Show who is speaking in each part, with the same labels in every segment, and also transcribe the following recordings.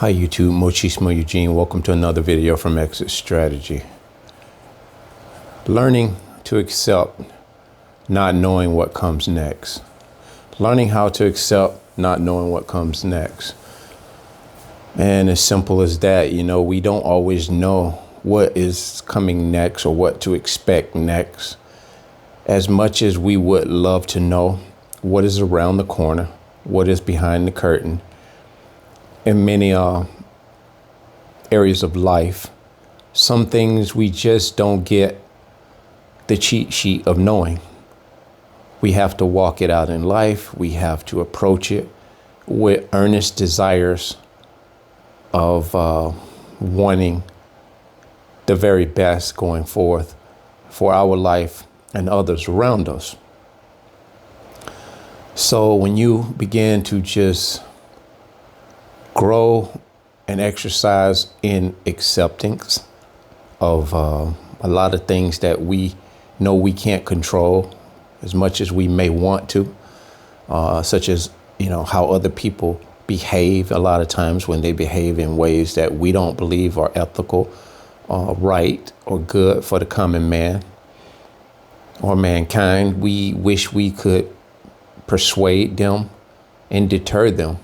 Speaker 1: Hi YouTube, Mochismo Eugene. Welcome to another video from Exit Strategy. Learning to accept not knowing what comes next. Learning how to accept not knowing what comes next. And as simple as that, we don't always know what is coming next or what to expect next. As much as we would love to know what is around the corner, what is behind the curtain, in many areas of life, some things we just don't get the cheat sheet of knowing. We have to walk it out in life. We have to approach it with earnest desires of wanting the very best going forth for our life and others around us. So when you begin to just grow and exercise in acceptance of a lot of things that we know we can't control as much as we may want to, such as, how other people behave a lot of times when they behave in ways that we don't believe are ethical, right, or good for the common man or mankind. We wish we could persuade them and deter them.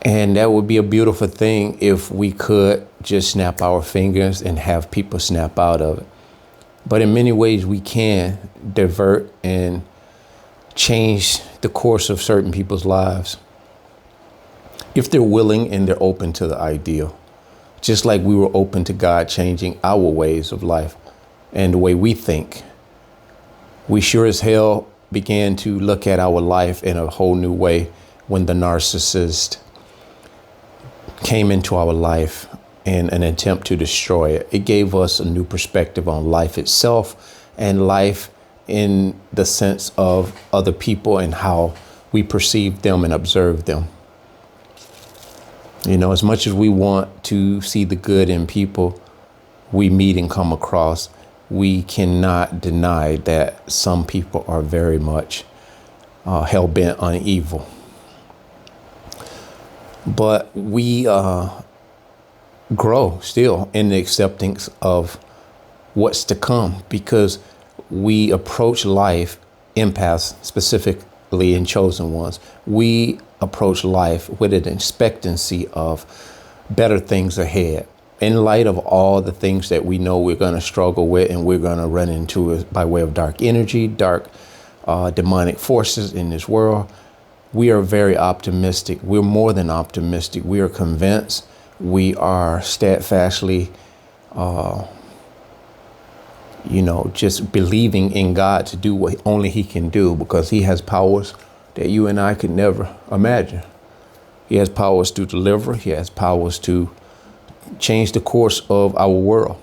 Speaker 1: And that would be a beautiful thing if we could just snap our fingers and have people snap out of it. But in many ways, we can divert and change the course of certain people's lives if they're willing and they're open to the ideal. Just like we were open to God changing our ways of life and the way we think. We sure as hell began to look at our life in a whole new way when the narcissist came into our life in an attempt to destroy it. It gave us a new perspective on life itself and life in the sense of other people and how we perceive them and observe them. As much as we want to see the good in people we meet and come across, we cannot deny that some people are very much hell-bent on evil. But we grow still in the acceptance of what's to come because we approach life, empaths specifically and chosen ones. We approach life with an expectancy of better things ahead. In light of all the things that we know we're going to struggle with and we're going to run into it by way of dark energy, dark demonic forces in this world, we are very optimistic. We're more than optimistic. We are convinced. We are steadfastly, just believing in God to do what only He can do because He has powers that you and I could never imagine. He has powers to deliver. He has powers to change the course of our world.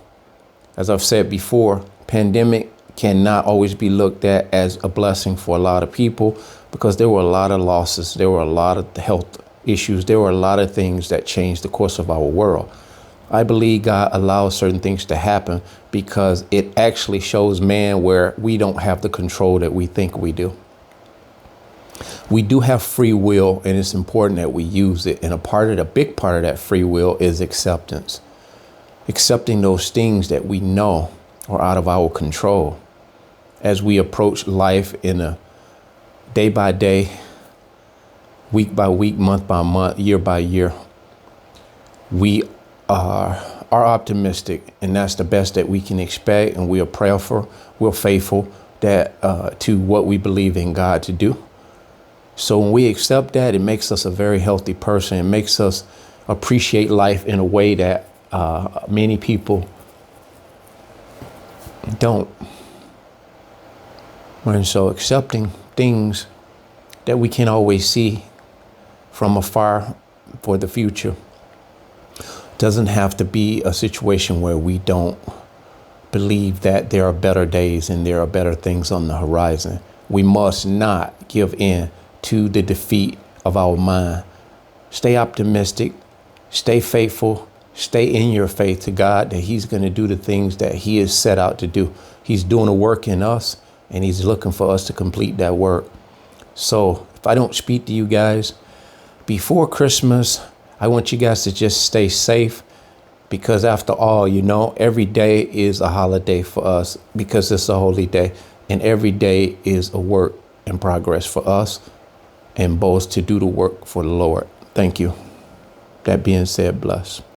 Speaker 1: As I've said before, pandemic cannot always be looked at as a blessing for a lot of people because there were a lot of losses. There were a lot of health issues. There were a lot of things that changed the course of our world. I believe God allows certain things to happen because it actually shows man where we don't have the control that we think we do. We do have free will, and it's important that we use it. And a big part of that free will is acceptance. Accepting those things that we know are out of our control. As we approach life in a day by day, week by week, month by month, year by year, we are optimistic, and that's the best that we can expect. And we are prayerful, we're faithful to what we believe in God to do. So when we accept that, it makes us a very healthy person. It makes us appreciate life in a way that many people don't. And so accepting things that we can't always see from afar for the future doesn't have to be a situation where we don't believe that there are better days and there are better things on the horizon. We must not give in to the defeat of our mind. Stay optimistic, stay faithful, stay in your faith to God that He's going to do the things that He is set out to do. He's doing a work in us and He's looking for us to complete that work. So if I don't speak to you guys before Christmas, I want you guys to just stay safe, because after all, you know, every day is a holiday for us because it's a holy day, and every day is a work in progress for us and both to do the work for the Lord. Thank you. That being said, bless.